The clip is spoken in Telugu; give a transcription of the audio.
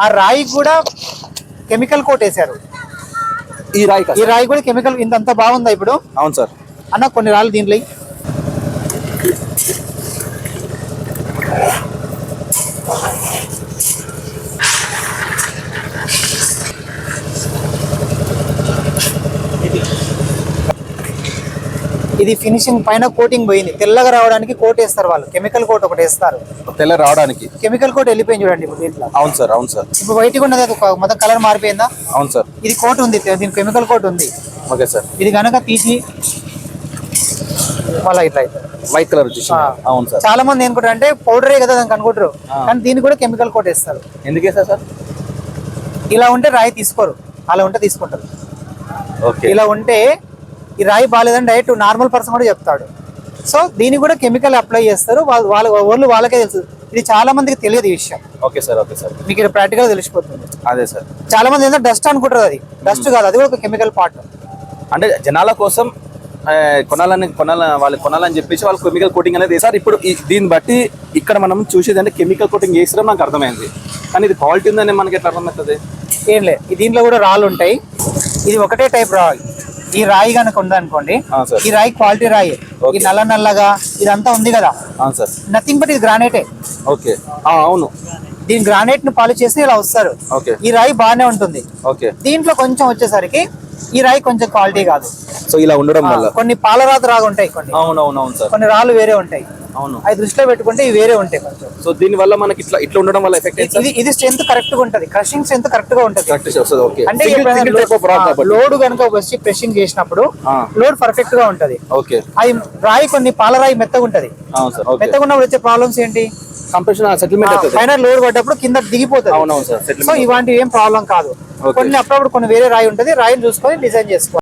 ఆ రాయి కూడా కెమికల్ కోట్ వేశారు. ఈ రాయి కూడా కెమికల్ ఇంత బాగుందా ఇప్పుడు? అవును సార్. అన్న కొన్ని రాళ్ళు దీంట్లో ఇది ఫినిషింగ్ పైన కోటింగ్ పోయింది. తెల్లగా రావడానికి కోట్ వేస్తారు వాళ్ళు, కెమికల్ కోట్ ఒకటి వేస్తారు తెల్ల రావడానికి. కెమికల్ కోట్ వెళ్ళిపోయింది చూడండి ఇప్పుడు దీంట్లో. అవును సార్, అవును సార్. ఇప్పుడు వైట్ ఉన్నది మొత్తం కలర్ మారిపోయిందా? అవును సార్. ఇది కోట్ ఉంది, దీనికి కెమికల్ కోట్ ఉంది. Okay sir. ఇది కనుక తీసి మళ్ళీ ఇట్లా వైట్ కలర్ వచ్చేసి. అవును సార్. చాలా మంది అనుకుంటారు అంటే పౌడరే కదా దానికి అనుకుంటారు, కానీ దీనికి కూడా కెమికల్ కోట్ వేస్తారు. ఎందుకు వేస్తారు సార్? ఇలా ఉంటే రాయి తీసుకోరు, అలా ఉంటే తీసుకుంటారు. ఓకే. ఇలా ఉంటే ఈ రాయి బాగాలేదని డైరెక్ట్ నార్మల్ పర్సన్ కూడా చెప్తాడు. సో దీనికి కూడా కెమికల్ అప్లై చేస్తారు, వాళ్ళకే తెలుసు. ఇది చాలా మందికి తెలియదు ఈ విషయం. Okay sir, okay sir. మీకు ఇక్కడ ప్రాక్టికల్ తెలిసిపోతుంది. అదే సార్. చాలా మంది ఏంటంటే డస్ట్ అనుకుంటారు, అది డస్ట్ కాదు, అది కూడా ఒక కెమికల్ పార్ట్. అంటే జనాల కోసం వాళ్ళు కొనాలని చెప్పేసి వాళ్ళు కెమికల్ కోటింగ్ అనేది సార్. ఇప్పుడు దీన్ని బట్టి ఇక్కడ మనం చూసేది అంటే కెమికల్ కోటింగ్ చేసినా నాకు అర్థమైంది, కానీ ఇది క్వాలిటీ ఉందని మనకి ఎట్లా అర్థమవుతుంది? ఏం లేదు, దీంట్లో కూడా రాళ్ళు ఉంటాయి. ఇది ఒకటే టైప్ రాయి. ఈ రాయి కనుక ఉందనుకోండి, ఈ రాయి క్వాలిటీ రాయి. ఈ నల్లగా ఇదంతా ఉంది కదా, నథింగ్ బట్ ఇది గ్రానైటే. ఓకే, అవును. దీని గ్రానైట్ ను పాలిష్ చేసి ఇలా వస్తారు. ఈ రాయి బాగానే ఉంటుంది. దీంట్లో కొంచెం వచ్చేసరికి ఈ రాయి కొంచెం క్వాలిటీ కాదు. సో ఇలా ఉండడం వల్ల కొన్ని పాలరాత రాగా ఉంటాయి, కొన్ని రాళ్ళు వేరే ఉంటాయి. అవును, అది దృష్టిలో పెట్టుకుంటే ఇవి వేరే ఉంటాయి కొంచెం. సో దీని వల్ల మనకి ఇట్లా ఉండడం వల్ల ఎఫెక్ట్ ఇది స్ట్రెంత్ కరెక్ట్ గా ఉంటది, క్రషింగ్ స్ట్రెంత్ కరెక్ట్ గా ఉంటది. అంటే లోడ్ కనుక వచ్చి ప్రెషింగ్ చేసినప్పుడు లోడ్ పర్ఫెక్ట్ గా ఉంటది. అది రాయి కొన్ని పాలరాయి మెత్తగా ఉంటది. మెత్తగా ఉన్నప్పుడు వచ్చే ప్రాబ్లమ్స్ ఏంటి? పైన లోడ్ పడ్డప్పుడు కింద దిగిపోతుంది. సో ఇలాంటివి ఏం ప్రాబ్లం కాదు. కొన్ని అప్పుడప్పుడు కొన్ని వేరే రాయి ఉంటది, రాయిని చూసుకొని డిజైన్ చేసుకోవాలి.